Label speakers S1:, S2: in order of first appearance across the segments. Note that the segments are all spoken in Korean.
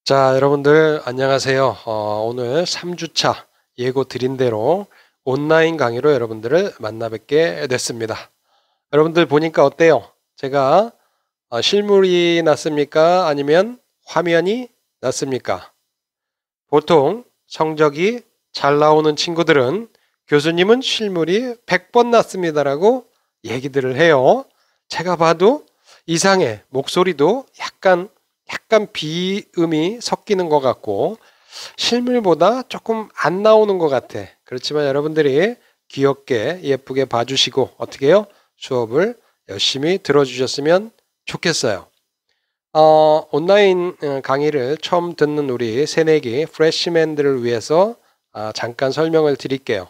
S1: 자, 여러분들 안녕하세요. 오늘 3주차 예고 드린 대로 온라인 강의로 여러분들을 만나 뵙게 됐습니다. 여러분들 보니까 어때요? 제가 실물이 낫습니까? 아니면 화면이 낫습니까? 보통 성적이 잘 나오는 친구들은 교수님은 실물이 100번 낫습니다라고 얘기들을 해요. 제가 봐도 이상해. 목소리도 약간 비음이 섞이는 것 같고 실물보다 조금 안 나오는 것 같아. 그렇지만 여러분들이 귀엽게 예쁘게 봐주시고 어떻게 해요? 수업을 열심히 들어주셨으면 좋겠어요. 온라인 강의를 처음 듣는 우리 새내기 프레시맨들을 위해서 잠깐 설명을 드릴게요.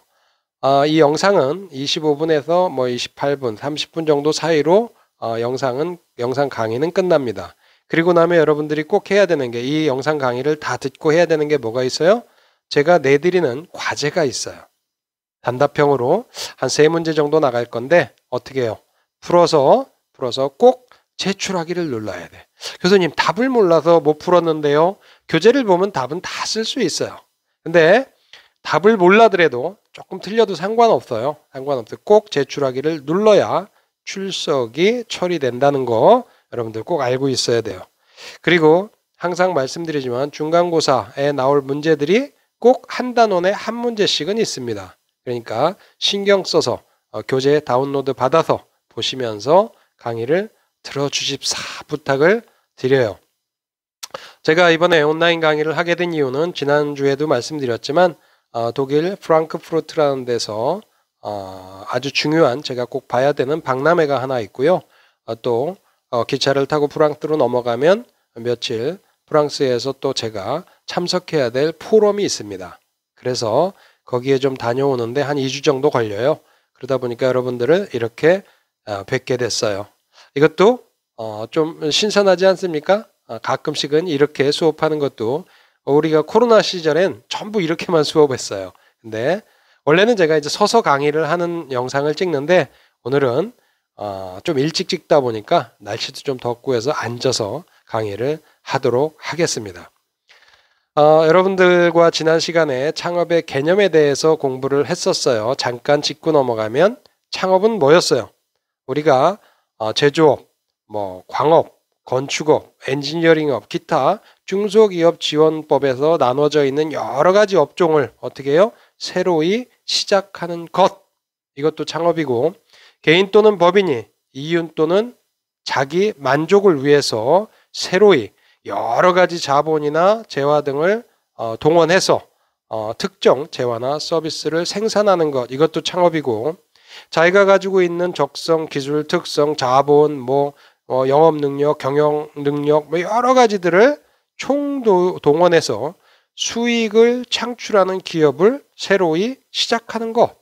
S1: 이 영상은 25분에서 28분, 30분 정도 사이로 영상 강의는 끝납니다. 그리고 나면 여러분들이 꼭 해야 되는 게 이 영상 강의를 다 듣고 해야 되는 게 뭐가 있어요? 제가 내드리는 과제가 있어요. 단답형으로 한 3문제 정도 나갈 건데 어떻게 해요? 풀어서 꼭 제출하기를 눌러야 돼. 교수님 답을 몰라서 못 풀었는데요. 교재를 보면 답은 다 쓸 수 있어요. 근데 답을 몰라더라도 조금 틀려도 상관없어요. 꼭 제출하기를 눌러야 출석이 처리된다는 거 여러분들 꼭 알고 있어야 돼요. 그리고 항상 말씀드리지만 중간고사에 나올 문제들이 꼭 한 단원에 한 문제씩은 있습니다. 그러니까 신경 써서 교재 다운로드 받아서 보시면서 강의를 들어주십사 부탁을 드려요. 제가 이번에 온라인 강의를 하게 된 이유는 지난주에도 말씀드렸지만 독일 프랑크푸르트라는 데서 아주 중요한 제가 꼭 봐야 되는 박람회가 하나 있고요. 또 기차를 타고 프랑스로 넘어가면 며칠 프랑스에서 또 제가 참석해야 될 포럼이 있습니다. 그래서 거기에 좀 다녀오는데 한 2주 정도 걸려요. 그러다 보니까 여러분들을 이렇게 뵙게 됐어요. 이것도 좀 신선하지 않습니까? 가끔씩은 이렇게 수업하는 것도 우리가 코로나 시절엔 전부 이렇게만 수업했어요. 근데 원래는 제가 이제 서서 강의를 하는 영상을 찍는데 오늘은 좀 일찍 찍다 보니까 날씨도 좀 덥고 해서 앉아서 강의를 하도록 하겠습니다. 여러분들과 지난 시간에 창업의 개념에 대해서 공부를 했었어요. 잠깐 짚고 넘어가면 창업은 뭐였어요? 우리가 제조업, 광업, 건축업, 엔지니어링업, 기타 중소기업 지원법에서 나눠져 있는 여러 가지 업종을 어떻게 해요? 새로이 시작하는 것. 이것도 창업이고 개인 또는 법인이 이윤 또는 자기 만족을 위해서 새로이 여러 가지 자본이나 재화 등을 동원해서 특정 재화나 서비스를 생산하는 것. 이것도 창업이고 자기가 가지고 있는 적성, 기술, 특성, 자본, 영업 능력, 경영 능력 여러 가지들을 총동원해서 수익을 창출하는 기업을 새로이 시작하는 것.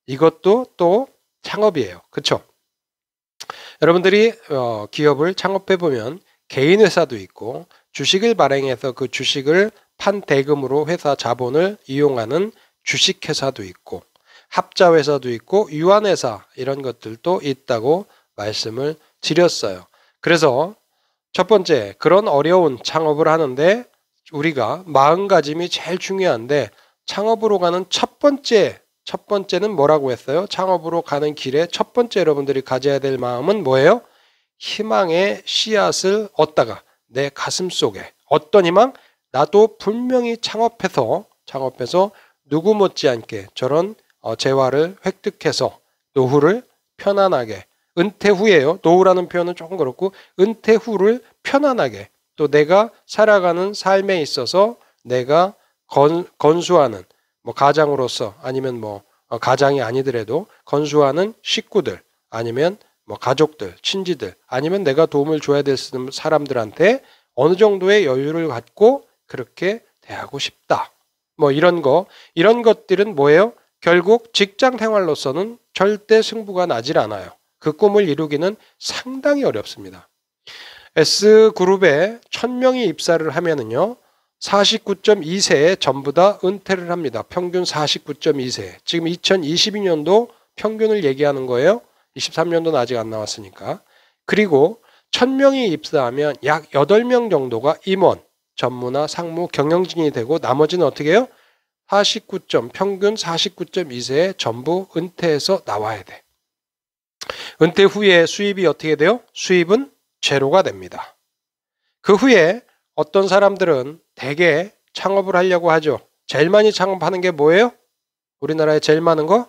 S1: 이것도 또 창업이에요. 그렇죠? 여러분들이 기업을 창업해 보면 개인 회사도 있고 주식을 발행해서 그 주식을 판 대금으로 회사 자본을 이용하는 주식회사도 있고 합자회사도 있고 유한회사 이런 것들도 있다고 말씀을 드렸어요. 그래서 첫 번째 그런 어려운 창업을 하는데 우리가 마음가짐이 제일 중요한데 창업으로 가는 첫 번째는 뭐라고 했어요? 창업으로 가는 길에 첫 번째 여러분들이 가져야 될 마음은 뭐예요? 희망의 씨앗을 얻다가 내 가슴 속에 어떤 희망? 나도 분명히 창업해서 누구 못지않게 저런 재화를 획득해서 노후를 편안하게 은퇴 후에요. 노후라는 표현은 조금 그렇고 은퇴 후를 편안하게 또 내가 살아가는 삶에 있어서 내가 건수하는 가장으로서 아니면 가장이 아니더라도 건수하는 식구들 아니면 가족들, 친지들 아니면 내가 도움을 줘야 될 사람들한테 어느 정도의 여유를 갖고 그렇게 대하고 싶다. 이런 것들은 뭐예요? 결국 직장 생활로서는 절대 승부가 나질 않아요. 그 꿈을 이루기는 상당히 어렵습니다. S그룹에 1000명이 입사를 하면은요. 49.2세에 전부 다 은퇴를 합니다. 평균 49.2세. 지금 2022년도 평균을 얘기하는 거예요. 23년도는 아직 안 나왔으니까. 그리고 1000명이 입사하면 약 8명 정도가 임원, 전무나 상무, 경영진이 되고 나머지는 어떻게 해요? 49점, 평균 49.2세에 전부 은퇴해서 나와야 돼. 은퇴 후에 수입이 어떻게 돼요? 수입은 제로가 됩니다. 그 후에 어떤 사람들은 대개 창업을 하려고 하죠. 제일 많이 창업하는 게 뭐예요? 우리나라에 제일 많은 거?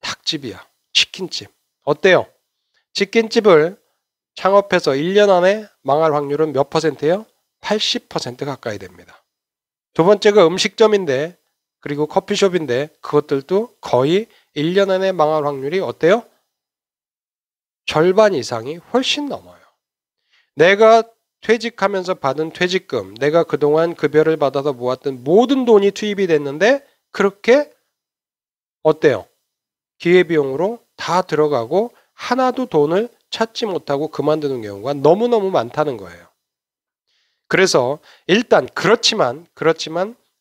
S1: 닭집이야. 치킨집. 어때요? 치킨집을 창업해서 1년 안에 망할 확률은 몇 퍼센트예요? 80% 가까이 됩니다. 두 번째가 음식점인데, 그리고 커피숍인데 그것들도 거의 1년 안에 망할 확률이 어때요? 절반 이상이 훨씬 넘어요. 내가 퇴직하면서 받은 퇴직금, 내가 그동안 급여를 받아서 모았던 모든 돈이 투입이 됐는데 그렇게 어때요? 기회비용으로 다 들어가고 하나도 돈을 찾지 못하고 그만두는 경우가 너무너무 많다는 거예요. 그래서 일단 그렇지만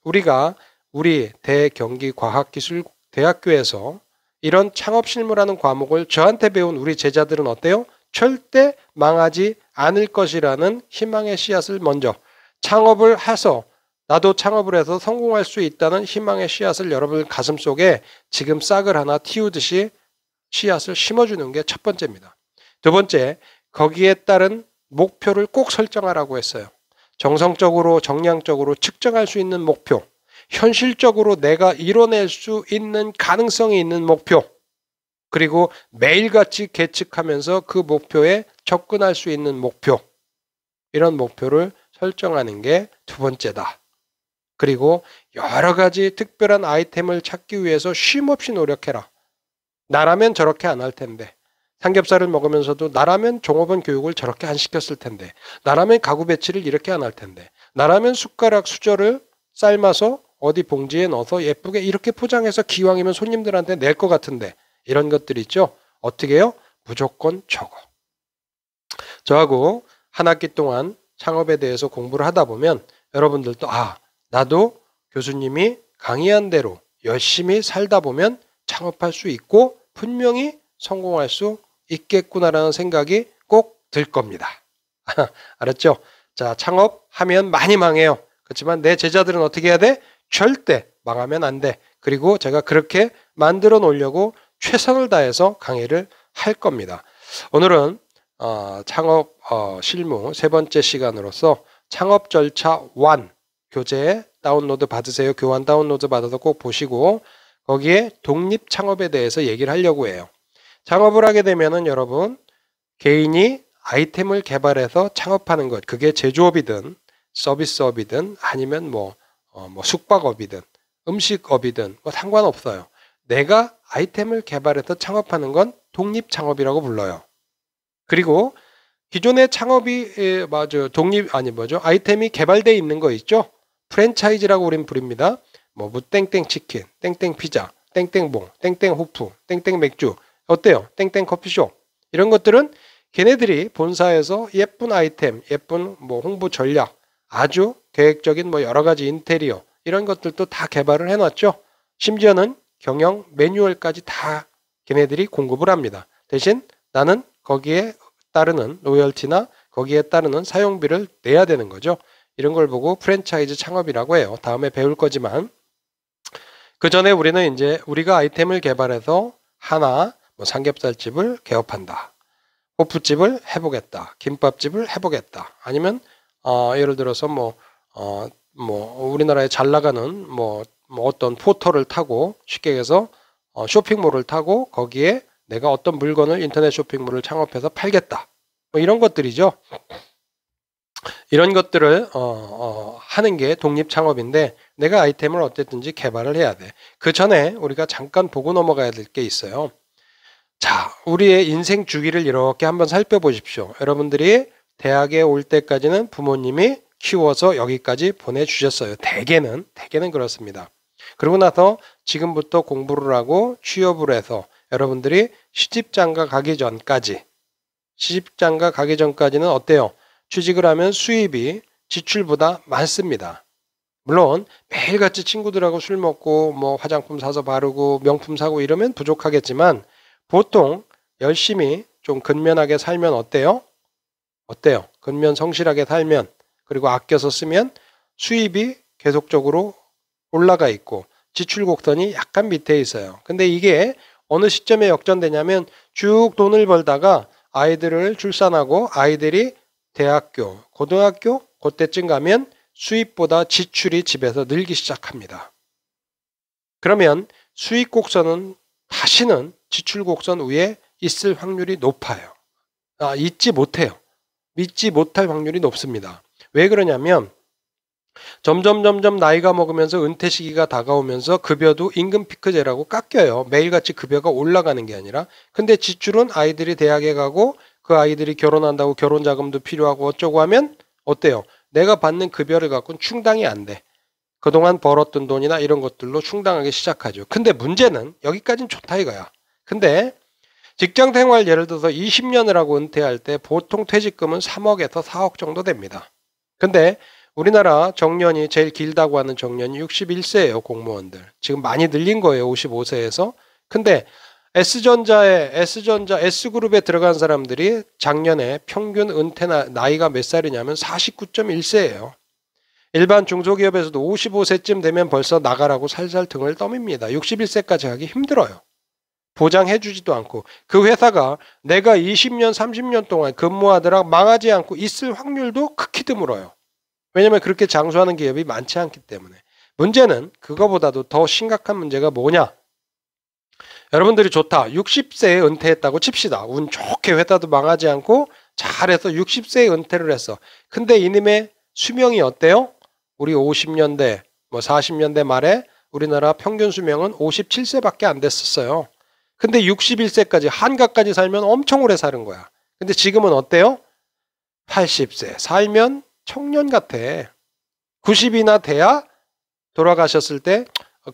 S1: 우리가 우리 대경기과학기술대학교에서 이런 창업실무라는 과목을 저한테 배운 우리 제자들은 어때요? 절대 망하지 않을 것이라는 희망의 씨앗을 먼저 창업을 해서 나도 창업을 해서 성공할 수 있다는 희망의 씨앗을 여러분 가슴속에 지금 싹을 하나 틔우듯이 씨앗을 심어주는 게 첫 번째입니다. 두 번째, 거기에 따른 목표를 꼭 설정하라고 했어요. 정성적으로 정량적으로 측정할 수 있는 목표, 현실적으로 내가 이뤄낼 수 있는 가능성이 있는 목표, 그리고 매일같이 계측하면서 그 목표에 접근할 수 있는 목표, 이런 목표를 설정하는 게 두 번째다. 그리고 여러 가지 특별한 아이템을 찾기 위해서 쉼없이 노력해라. 나라면 저렇게 안 할 텐데, 삼겹살을 먹으면서도 나라면 종업원 교육을 저렇게 안 시켰을 텐데, 나라면 가구 배치를 이렇게 안 할 텐데, 나라면 숟가락 수저를 삶아서 어디 봉지에 넣어서 예쁘게 이렇게 포장해서 기왕이면 손님들한테 낼 것 같은데, 이런 것들 있죠. 어떻게 해요? 무조건 적어. 저하고 한 학기 동안 창업에 대해서 공부를 하다 보면 여러분들도 나도 교수님이 강의한 대로 열심히 살다 보면 창업할 수 있고 분명히 성공할 수 있겠구나라는 생각이 꼭 들 겁니다. 알았죠? 자, 창업하면 많이 망해요. 그렇지만 내 제자들은 어떻게 해야 돼? 절대 망하면 안 돼. 그리고 제가 그렇게 만들어 놓으려고 최선을 다해서 강의를 할 겁니다. 오늘은 창업 실무 세 번째 시간으로서 창업 절차 1 교재 다운로드 받으세요. 교환 다운로드 받아서 꼭 보시고 거기에 독립 창업에 대해서 얘기를 하려고 해요. 창업을 하게 되면은 여러분 개인이 아이템을 개발해서 창업하는 것, 그게 제조업이든 서비스업이든 아니면 뭐 숙박업이든 음식업이든 뭐 상관없어요. 내가 아이템을 개발해서 창업하는 건 독립 창업이라고 불러요. 그리고 기존의 창업이 아이템이 개발되어 있는 거 있죠? 프랜차이즈라고 우린 부릅니다. 뭐 땡땡 치킨, 땡땡 피자, 땡땡봉, 땡땡 호프, 땡땡 맥주, 어때요? 땡땡 커피숍. 이런 것들은 걔네들이 본사에서 예쁜 아이템, 예쁜 뭐 홍보 전략, 아주 계획적인 뭐 여러 가지 인테리어 이런 것들도 다 개발을 해놨죠. 심지어는 경영 매뉴얼까지 다 걔네들이 공급을 합니다. 대신 나는 거기에 따르는 로열티나 거기에 따르는 사용비를 내야 되는 거죠. 이런 걸 보고 프랜차이즈 창업이라고 해요. 다음에 배울 거지만 그 전에 우리는 이제 우리가 아이템을 개발해서 하나 뭐 삼겹살집을 개업한다. 호프집을 해보겠다. 김밥집을 해보겠다. 아니면 예를 들어서 우리나라에 잘 나가는 어떤 포털을 타고 쉽게 해서 쇼핑몰을 타고 거기에 내가 어떤 물건을 인터넷 쇼핑몰을 창업해서 팔겠다. 뭐 이런 것들이죠. 이런 것들을 하는 게 독립 창업인데 내가 아이템을 어쨌든지 개발을 해야 돼. 그 전에 우리가 잠깐 보고 넘어가야 될 게 있어요. 자, 우리의 인생 주기를 이렇게 한번 살펴보십시오. 여러분들이 대학에 올 때까지는 부모님이 키워서 여기까지 보내주셨어요. 대개는 그렇습니다. 그러고 나서 지금부터 공부를 하고 취업을 해서 여러분들이 시집장가 가기 전까지는 어때요? 취직을 하면 수입이 지출보다 많습니다. 물론 매일같이 친구들하고 술 먹고 뭐 화장품 사서 바르고 명품 사고 이러면 부족하겠지만 보통 열심히 좀 근면하게 살면 어때요? 근면 성실하게 살면 그리고 아껴서 쓰면 수입이 계속적으로 올라가 있고 지출 곡선이 약간 밑에 있어요. 근데 이게 어느 시점에 역전되냐면 쭉 돈을 벌다가 아이들을 출산하고 아이들이 대학교, 고등학교 그때쯤 가면 수입보다 지출이 집에서 늘기 시작합니다. 그러면 수익 곡선은 다시는 지출 곡선 위에 있을 확률이 높아요. 있지 못해요. 믿지 못할 확률이 높습니다. 왜 그러냐면 점점 나이가 먹으면서 은퇴 시기가 다가오면서 급여도 임금 피크제라고 깎여요. 매일같이 급여가 올라가는 게 아니라. 근데 지출은 아이들이 대학에 가고 그 아이들이 결혼한다고 결혼 자금도 필요하고 어쩌고 하면 어때요? 내가 받는 급여를 갖고는 충당이 안 돼. 그동안 벌었던 돈이나 이런 것들로 충당하기 시작하죠. 근데 문제는 여기까지는 좋다 이거야. 근데 직장 생활 예를 들어서 20년을 하고 은퇴할 때 보통 퇴직금은 3억에서 4억 정도 됩니다. 근데 우리나라 정년이 제일 길다고 하는 정년이 61세예요. 공무원들. 지금 많이 늘린 거예요. 55세에서. 근데 S전자, S그룹에 들어간 사람들이 작년에 평균 은퇴 나이가 몇 살이냐면 49.1세예요. 일반 중소기업에서도 55세쯤 되면 벌써 나가라고 살살 등을 떠밉니다. 61세까지 하기 힘들어요. 보장해주지도 않고 그 회사가 내가 20년, 30년 동안 근무하더라 망하지 않고 있을 확률도 극히 드물어요. 왜냐하면 그렇게 장수하는 기업이 많지 않기 때문에. 문제는 그거보다도 더 심각한 문제가 뭐냐? 여러분들이 좋다. 60세에 은퇴했다고 칩시다. 운 좋게 회사도 망하지 않고 잘해서 60세에 은퇴를 했어. 근데 이님의 수명이 어때요? 우리 50년대, 40년대 말에 우리나라 평균 수명은 57세밖에 안 됐었어요. 근데 61세까지 한가까지 살면 엄청 오래 사는 거야. 근데 지금은 어때요? 80세 살면 청년 같아. 90이나 돼야 돌아가셨을 때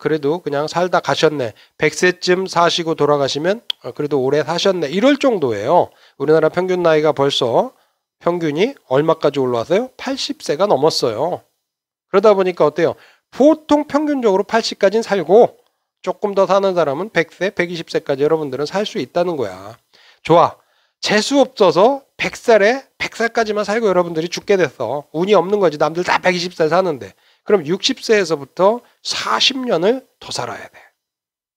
S1: 그래도 그냥 살다 가셨네. 100세쯤 사시고 돌아가시면 그래도 오래 사셨네. 이럴 정도예요. 우리나라 평균 나이가 벌써 평균이 얼마까지 올라왔어요? 80세가 넘었어요. 그러다 보니까 어때요? 보통 평균적으로 80까지는 살고 조금 더 사는 사람은 100세, 120세까지 여러분들은 살 수 있다는 거야. 좋아. 재수 없어서 100살까지만 살고 여러분들이 죽게 됐어. 운이 없는 거지. 남들 다 120살 사는데. 그럼 60세에서부터 40년을 더 살아야 돼.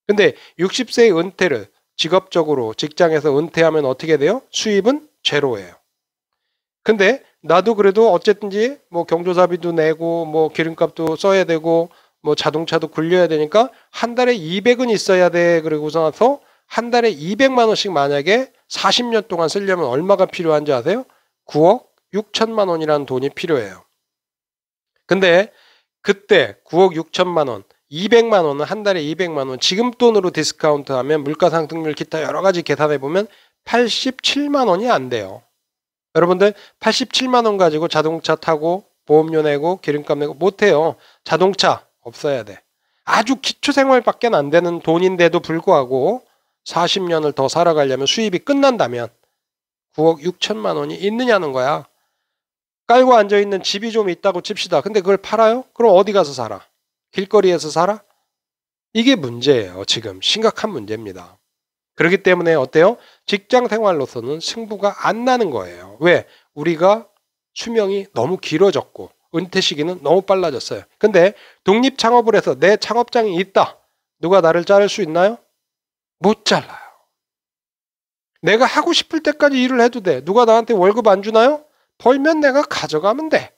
S1: 근데 60세의 은퇴를 직업적으로 직장에서 은퇴하면 어떻게 돼요? 수입은 제로예요. 근데 나도 그래도 어쨌든지 경조사비도 내고 기름값도 써야 되고 자동차도 굴려야 되니까 한 달에 200은 있어야 돼. 그러고서 나서 한 달에 200만 원씩 만약에 40년 동안 쓰려면 얼마가 필요한지 아세요? 9억 6천만 원이라는 돈이 필요해요. 근데 그때 9억 6천만 원, 200만 원은 한 달에 200만 원, 지금 돈으로 디스카운트하면 물가상승률 기타 여러 가지 계산해보면 87만 원이 안 돼요. 여러분들 87만 원 가지고 자동차 타고 보험료 내고 기름값 내고 못해요. 자동차 없어야 돼. 아주 기초생활밖에 안 되는 돈인데도 불구하고 40년을 더 살아가려면 수입이 끝난다면 9억 6천만 원이 있느냐는 거야. 깔고 앉아있는 집이 좀 있다고 칩시다. 근데 그걸 팔아요? 그럼 어디 가서 살아? 길거리에서 살아? 이게 문제예요. 지금 심각한 문제입니다. 그렇기 때문에 어때요? 직장 생활로서는 승부가 안 나는 거예요. 왜? 우리가 수명이 너무 길어졌고 은퇴 시기는 너무 빨라졌어요. 근데 독립 창업을 해서 내 창업장이 있다. 누가 나를 자를 수 있나요? 못 잘라요. 내가 하고 싶을 때까지 일을 해도 돼. 누가 나한테 월급 안 주나요? 벌면 내가 가져가면 돼.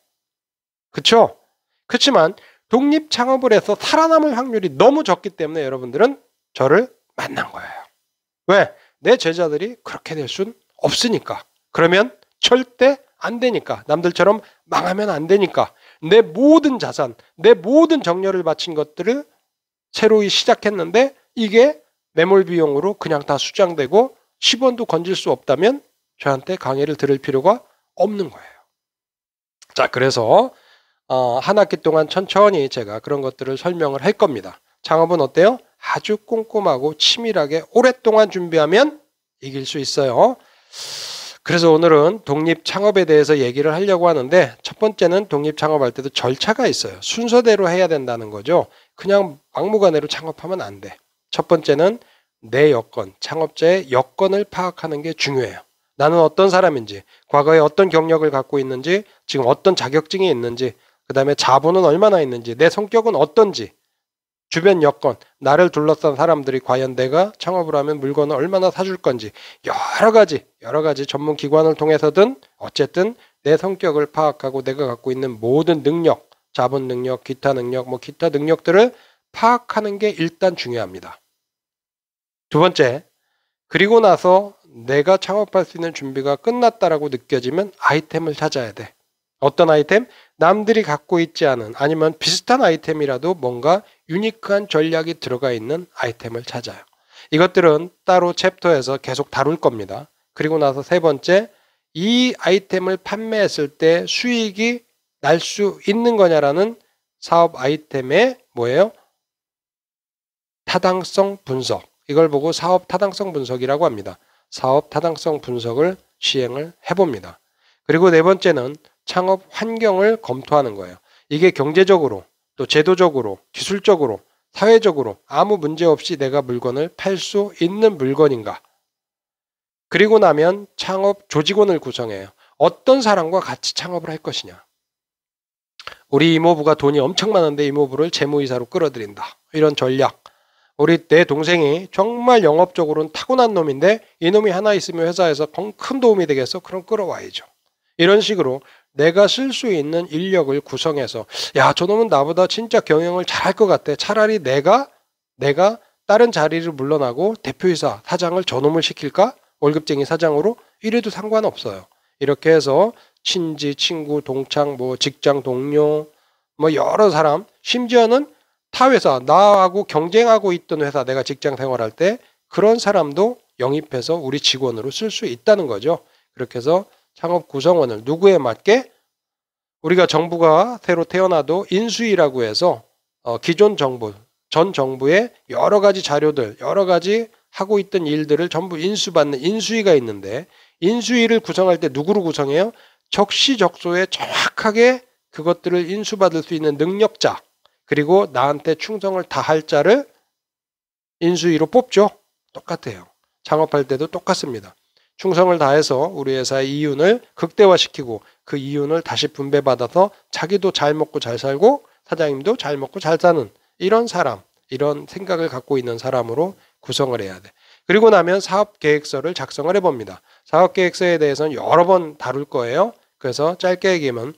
S1: 그렇죠? 그렇지만 독립 창업을 해서 살아남을 확률이 너무 적기 때문에 여러분들은 저를 만난 거예요. 왜? 내 제자들이 그렇게 될 순 없으니까. 그러면 절대 안 되니까. 남들처럼 망하면 안 되니까. 내 모든 자산, 내 모든 정열을 바친 것들을 새로이 시작했는데 이게 매몰 비용으로 그냥 다 수장되고 10원도 건질 수 없다면 저한테 강의를 들을 필요가 없는 거예요. 자, 그래서 한 학기 동안 천천히 제가 그런 것들을 설명을 할 겁니다. 창업은 어때요? 아주 꼼꼼하고 치밀하게 오랫동안 준비하면 이길 수 있어요. 그래서 오늘은 독립 창업에 대해서 얘기를 하려고 하는데 첫 번째는 독립 창업할 때도 절차가 있어요. 순서대로 해야 된다는 거죠. 그냥 막무가내로 창업하면 안 돼. 첫 번째는 내 여건, 창업자의 여건을 파악하는 게 중요해요. 나는 어떤 사람인지, 과거에 어떤 경력을 갖고 있는지, 지금 어떤 자격증이 있는지, 그 다음에 자본은 얼마나 있는지, 내 성격은 어떤지, 주변 여건, 나를 둘러싼 사람들이 과연 내가 창업을 하면 물건을 얼마나 사줄 건지, 여러 가지 전문 기관을 통해서든 어쨌든 내 성격을 파악하고 내가 갖고 있는 모든 능력, 자본 능력, 기타 능력, 기타 능력들을 파악하는 게 일단 중요합니다. 두 번째, 그리고 나서 내가 창업할 수 있는 준비가 끝났다라고 느껴지면 아이템을 찾아야 돼. 어떤 아이템? 남들이 갖고 있지 않은, 아니면 비슷한 아이템이라도 뭔가 유니크한 전략이 들어가 있는 아이템을 찾아요. 이것들은 따로 챕터에서 계속 다룰 겁니다. 그리고 나서 세 번째, 이 아이템을 판매했을 때 수익이 날 수 있는 거냐라는 사업 아이템의 뭐예요? 타당성 분석. 이걸 보고 사업 타당성 분석이라고 합니다. 사업 타당성 분석을 시행을 해봅니다. 그리고 네 번째는 창업 환경을 검토하는 거예요. 이게 경제적으로, 또 제도적으로, 기술적으로, 사회적으로 아무 문제 없이 내가 물건을 팔 수 있는 물건인가. 그리고 나면 창업 조직원을 구성해요. 어떤 사람과 같이 창업을 할 것이냐. 우리 이모부가 돈이 엄청 많은데 이모부를 재무이사로 끌어들인다. 이런 전략. 내 동생이 정말 영업적으로는 타고난 놈인데 이놈이 하나 있으면 회사에서 큰 도움이 되겠어? 그럼 끌어와야죠. 이런 식으로 내가 쓸 수 있는 인력을 구성해서 야, 저놈은 나보다 진짜 경영을 잘할 것 같아. 차라리 내가 다른 자리를 물러나고 대표이사, 사장을 저놈을 시킬까? 월급쟁이 사장으로? 이래도 상관없어요. 이렇게 해서 친지, 친구, 동창, 직장 동료, 여러 사람, 심지어는 타 회사, 나하고 경쟁하고 있던 회사, 내가 직장 생활할 때 그런 사람도 영입해서 우리 직원으로 쓸 수 있다는 거죠. 그렇게 해서 창업 구성원을 누구에 맞게? 우리가 정부가 새로 태어나도 인수위라고 해서 기존 정부, 전 정부의 여러 가지 자료들, 여러 가지 하고 있던 일들을 전부 인수받는 인수위가 있는데, 인수위를 구성할 때 누구로 구성해요? 적시적소에 정확하게 그것들을 인수받을 수 있는 능력자, 그리고 나한테 충성을 다할 자를 인수위로 뽑죠. 똑같아요. 창업할 때도 똑같습니다. 충성을 다해서 우리 회사의 이윤을 극대화시키고 그 이윤을 다시 분배받아서 자기도 잘 먹고 잘 살고 사장님도 잘 먹고 잘 사는 이런 사람, 이런 생각을 갖고 있는 사람으로 구성을 해야 돼. 그리고 나면 사업계획서를 작성을 해봅니다. 사업계획서에 대해서는 여러 번 다룰 거예요. 그래서 짧게 얘기하면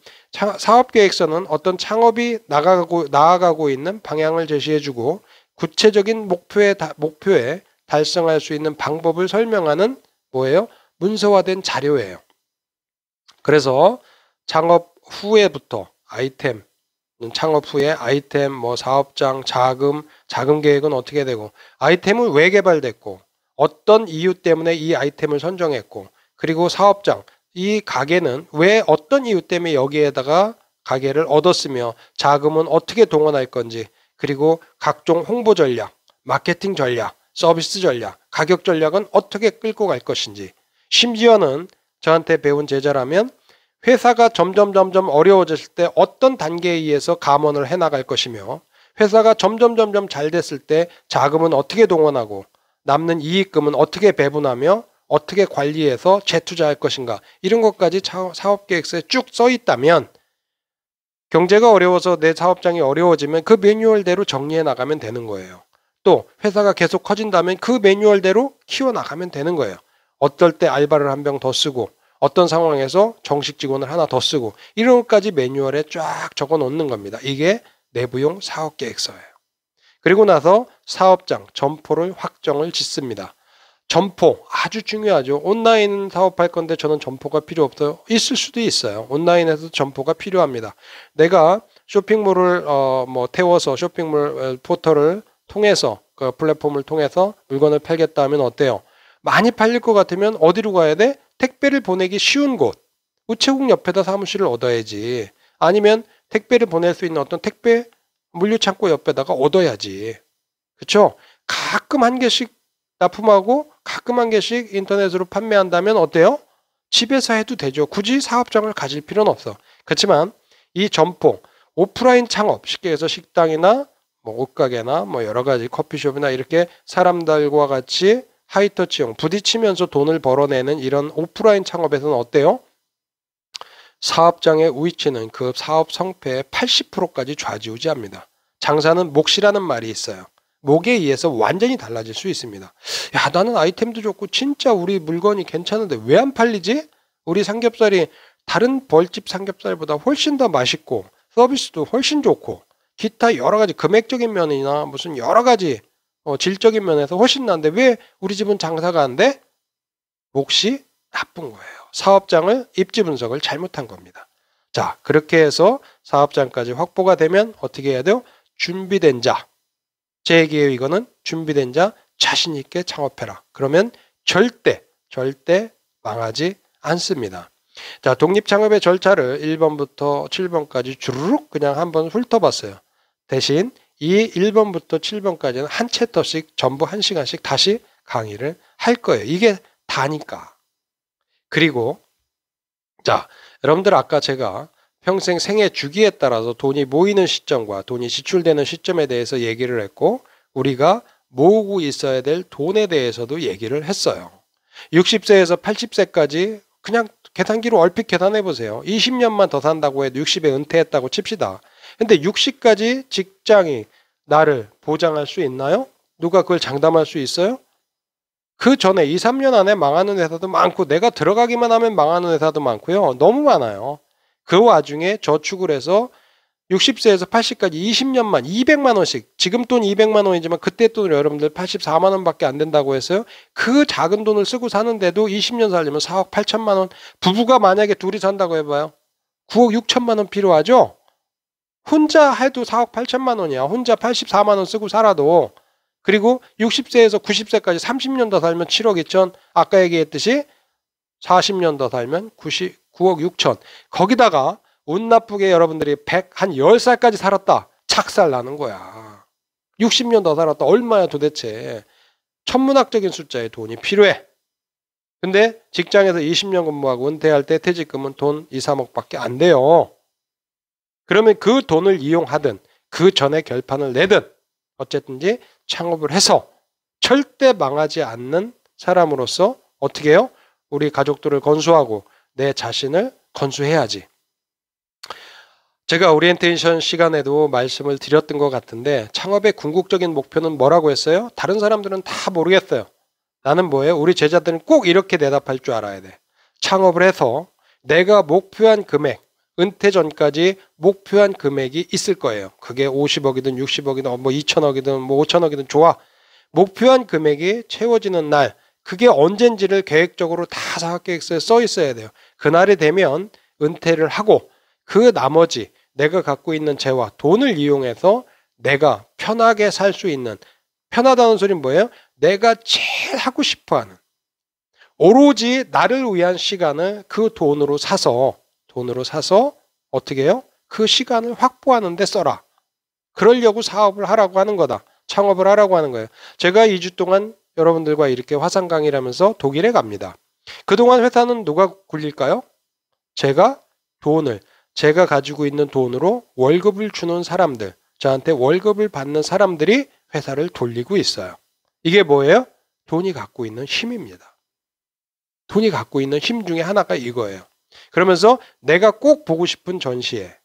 S1: 사업계획서는 어떤 창업이 나아가고 있는 방향을 제시해주고 구체적인 목표에 달성할 수 있는 방법을 설명하는 뭐예요? 문서화된 자료예요. 그래서 창업 후에부터 아이템, 창업 후에 아이템, 사업장, 자금 계획은 어떻게 되고, 아이템은 왜 개발됐고, 어떤 이유 때문에 이 아이템을 선정했고, 그리고 사업장, 이 가게는 왜 어떤 이유 때문에 여기에다가 가게를 얻었으며 자금은 어떻게 동원할 건지, 그리고 각종 홍보 전략, 마케팅 전략, 서비스 전략, 가격 전략은 어떻게 끌고 갈 것인지, 심지어는 저한테 배운 제자라면 회사가 점점 어려워졌을 때 어떤 단계에 의해서 감원을 해나갈 것이며, 회사가 점점 잘 됐을 때 자금은 어떻게 동원하고 남는 이익금은 어떻게 배분하며 어떻게 관리해서 재투자할 것인가, 이런 것까지 사업계획서에 쭉 써 있다면 경제가 어려워서 내 사업장이 어려워지면 그 매뉴얼대로 정리해 나가면 되는 거예요. 또 회사가 계속 커진다면 그 매뉴얼대로 키워나가면 되는 거예요. 어떨 때 알바를 한 명 더 쓰고 어떤 상황에서 정식 직원을 하나 더 쓰고 이런 것까지 매뉴얼에 쫙 적어 놓는 겁니다. 이게 내부용 사업계획서예요. 그리고 나서 사업장, 점포를 확정을 짓습니다. 점포 아주 중요하죠. 온라인 사업할 건데 저는 점포가 필요 없어요. 있을 수도 있어요. 온라인에서 점포가 필요합니다. 내가 쇼핑몰을 태워서 쇼핑몰 포털을 통해서 그 플랫폼을 통해서 물건을 팔겠다 하면 어때요? 많이 팔릴 것 같으면 어디로 가야 돼? 택배를 보내기 쉬운 곳. 우체국 옆에다 사무실을 얻어야지. 아니면 택배를 보낼 수 있는 어떤 택배 물류창고 옆에다가 얻어야지. 그렇죠? 가끔 한 개씩 납품하고 가끔 한 개씩 인터넷으로 판매한다면 어때요? 집에서 해도 되죠. 굳이 사업장을 가질 필요는 없어. 그렇지만 이 점포, 오프라인 창업, 쉽게 해서 식당이나 옷가게나 여러 가지 커피숍이나 이렇게 사람들과 같이 하이터치형 부딪히면서 돈을 벌어내는 이런 오프라인 창업에서는 어때요? 사업장의 위치는 그 사업 성패의 80%까지 좌지우지합니다. 장사는 몫이라는 말이 있어요. 목에 의해서 완전히 달라질 수 있습니다. 야, 나는 아이템도 좋고 진짜 우리 물건이 괜찮은데 왜 안 팔리지? 우리 삼겹살이 다른 벌집 삼겹살보다 훨씬 더 맛있고 서비스도 훨씬 좋고 기타 여러 가지 금액적인 면이나 무슨 여러 가지 질적인 면에서 훨씬 나은데 왜 우리 집은 장사가 안 돼? 몫이 나쁜 거예요. 사업장을 입지 분석을 잘못한 겁니다. 자, 그렇게 해서 사업장까지 확보가 되면 어떻게 해야 돼요? 준비된 자. 제 얘기예요. 이거는 준비된 자 자신 있게 창업해라. 그러면 절대 망하지 않습니다. 자, 독립창업의 절차를 1번부터 7번까지 주르륵 그냥 한번 훑어봤어요. 대신 이 1번부터 7번까지는 한 챕터씩 전부 1시간씩 다시 강의를 할 거예요. 이게 다니까. 그리고 자, 여러분들 아까 제가 평생 생애 주기에 따라서 돈이 모이는 시점과 돈이 지출되는 시점에 대해서 얘기를 했고 우리가 모으고 있어야 될 돈에 대해서도 얘기를 했어요. 60세에서 80세까지 그냥 계산기로 얼핏 계산해 보세요. 20년만 더 산다고 해도 60에 은퇴했다고 칩시다. 근데 60까지 직장이 나를 보장할 수 있나요? 누가 그걸 장담할 수 있어요? 그 전에 2, 3년 안에 망하는 회사도 많고 내가 들어가기만 하면 망하는 회사도 많고요. 너무 많아요. 그 와중에 저축을 해서 60세에서 80까지 20년만 200만 원씩 지금 돈 200만 원이지만 그때 돈으로 여러분들 84만 원밖에 안 된다고 했어요. 그 작은 돈을 쓰고 사는데도 20년 살려면 4억 8천만 원. 부부가 만약에 둘이 산다고 해봐요. 9억 6천만 원 필요하죠? 혼자 해도 4억 8천만 원이야. 혼자 84만 원 쓰고 살아도. 그리고 60세에서 90세까지 30년 더 살면 7억 2천. 아까 얘기했듯이 40년 더 살면 9억 6천. 거기다가 운 나쁘게 여러분들이 한 10살까지 살았다. 착살 나는 거야. 60년 더 살았다. 얼마야 도대체. 천문학적인 숫자의 돈이 필요해. 근데 직장에서 20년 근무하고 은퇴할 때 퇴직금은 돈 2, 3억밖에 안 돼요. 그러면 그 돈을 이용하든 그 전에 결판을 내든 어쨌든지 창업을 해서 절대 망하지 않는 사람으로서 어떻게 해요? 우리 가족들을 건수하고 내 자신을 건수해야지. 제가 오리엔테이션 시간에도 말씀을 드렸던 것 같은데 창업의 궁극적인 목표는 뭐라고 했어요? 다른 사람들은 다 모르겠어요. 나는 뭐예요? 우리 제자들은 꼭 이렇게 대답할 줄 알아야 돼. 창업을 해서 내가 목표한 금액, 은퇴 전까지 목표한 금액이 있을 거예요. 그게 50억이든 60억이든 뭐 2천억이든 뭐 5천억이든 좋아. 목표한 금액이 채워지는 날, 그게 언젠지를 계획적으로 다 사업계획서에 써 있어야 돼요. 그날이 되면 은퇴를 하고 그 나머지 내가 갖고 있는 재화, 돈을 이용해서 내가 편하게 살 수 있는, 편하다는 소리는 뭐예요? 내가 제일 하고 싶어하는 오로지 나를 위한 시간을 그 돈으로 사서 어떻게 해요? 그 시간을 확보하는 데 써라. 그러려고 사업을 하라고 하는 거다. 창업을 하라고 하는 거예요. 제가 2주 동안 여러분들과 이렇게 화상 강의를 하면서 독일에 갑니다. 그동안 회사는 누가 굴릴까요? 제가 가지고 있는 돈으로 월급을 주는 사람들, 저한테 월급을 받는 사람들이 회사를 돌리고 있어요. 이게 뭐예요? 돈이 갖고 있는 힘입니다. 돈이 갖고 있는 힘 중에 하나가 이거예요. 그러면서 내가 꼭 보고 싶은 전시회,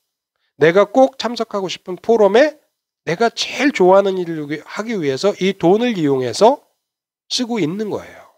S1: 내가 꼭 참석하고 싶은 포럼에 내가 제일 좋아하는 일을 하기 위해서 이 돈을 이용해서 쓰고 있는 거예요.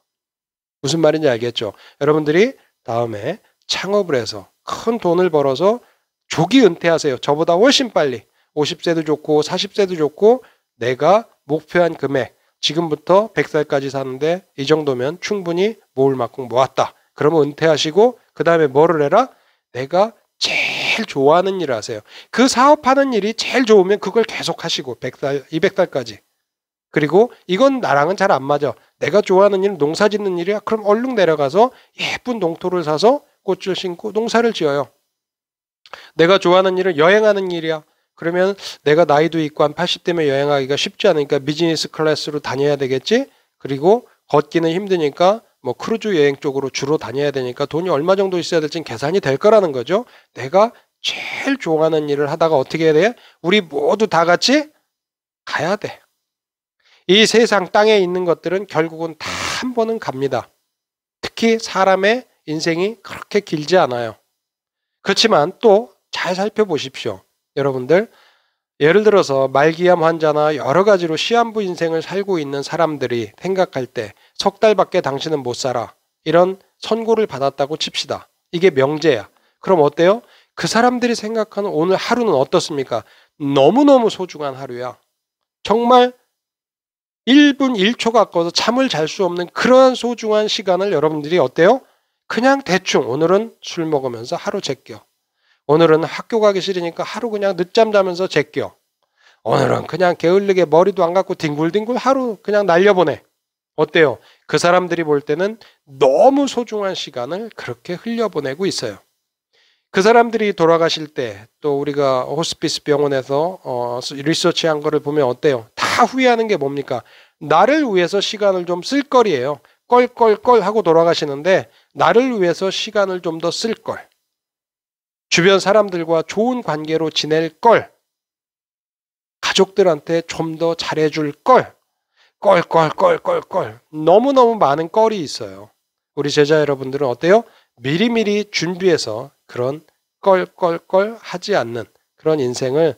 S1: 무슨 말인지 알겠죠? 여러분들이 다음에 창업을 해서 큰 돈을 벌어서 조기 은퇴하세요. 저보다 훨씬 빨리. 50세도 좋고 40세도 좋고 내가 목표한 금액, 지금부터 100살까지 사는데 이 정도면 충분히 모을 만큼 모았다. 그러면 은퇴하시고 그 다음에 뭐를 해라? 내가 제일 좋아하는 일을 하세요. 그 사업하는 일이 제일 좋으면 그걸 계속 하시고 100살, 200살까지. 그리고 이건 나랑은 잘 안 맞아. 내가 좋아하는 일은 농사 짓는 일이야. 그럼 얼른 내려가서 예쁜 농토를 사서 꽃을 심고 농사를 지어요. 내가 좋아하는 일은 여행하는 일이야. 그러면 내가 나이도 있고 한 80대면 여행하기가 쉽지 않으니까 비즈니스 클래스로 다녀야 되겠지. 그리고 걷기는 힘드니까 뭐 크루즈 여행 쪽으로 주로 다녀야 되니까 돈이 얼마 정도 있어야 될지는 계산이 될 거라는 거죠. 내가 제일 좋아하는 일을 하다가 어떻게 해야 돼? 우리 모두 다 같이 가야 돼. 이 세상 땅에 있는 것들은 결국은 다 한 번은 갑니다. 특히 사람의 인생이 그렇게 길지 않아요. 그렇지만 또 잘 살펴보십시오. 여러분들, 예를 들어서 말기암 환자나 여러 가지로 시한부 인생을 살고 있는 사람들이 생각할 때 석 달밖에 당신은 못 살아, 이런 선고를 받았다고 칩시다. 이게 명제야. 그럼 어때요? 그 사람들이 생각하는 오늘 하루는 어떻습니까? 너무너무 소중한 하루야. 정말 1분 1초 가까워서 잠을 잘 수 없는 그러한 소중한 시간을 여러분들이 어때요? 그냥 대충 오늘은 술 먹으면서 하루 제껴. 오늘은 학교 가기 싫으니까 하루 그냥 늦잠 자면서 제껴. 오늘은 그냥 게을르게 머리도 안 감고 뒹굴뒹굴 하루 그냥 날려보내. 어때요? 그 사람들이 볼 때는 너무 소중한 시간을 그렇게 흘려보내고 있어요. 그 사람들이 돌아가실 때 또 우리가 호스피스 병원에서 리서치한 거를 보면 어때요? 다 후회하는 게 뭡니까? 나를 위해서 시간을 좀 쓸 거리예요. 껄껄껄 하고 돌아가시는데 나를 위해서 시간을 좀 더 쓸 걸. 주변 사람들과 좋은 관계로 지낼 걸. 가족들한테 좀 더 잘해줄 걸. 껄껄껄껄껄. 너무너무 많은 껄이 있어요. 우리 제자 여러분들은 어때요? 미리미리 준비해서 그런 껄껄껄 하지 않는 그런 인생을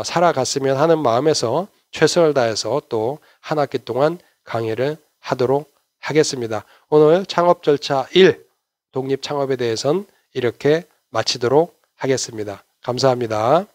S1: 살아갔으면 하는 마음에서 최선을 다해서 또 한 학기 동안 강의를 하도록 하겠습니다. 오늘 창업 절차 1, 독립 창업에 대해서는 이렇게 마치도록 하겠습니다. 감사합니다.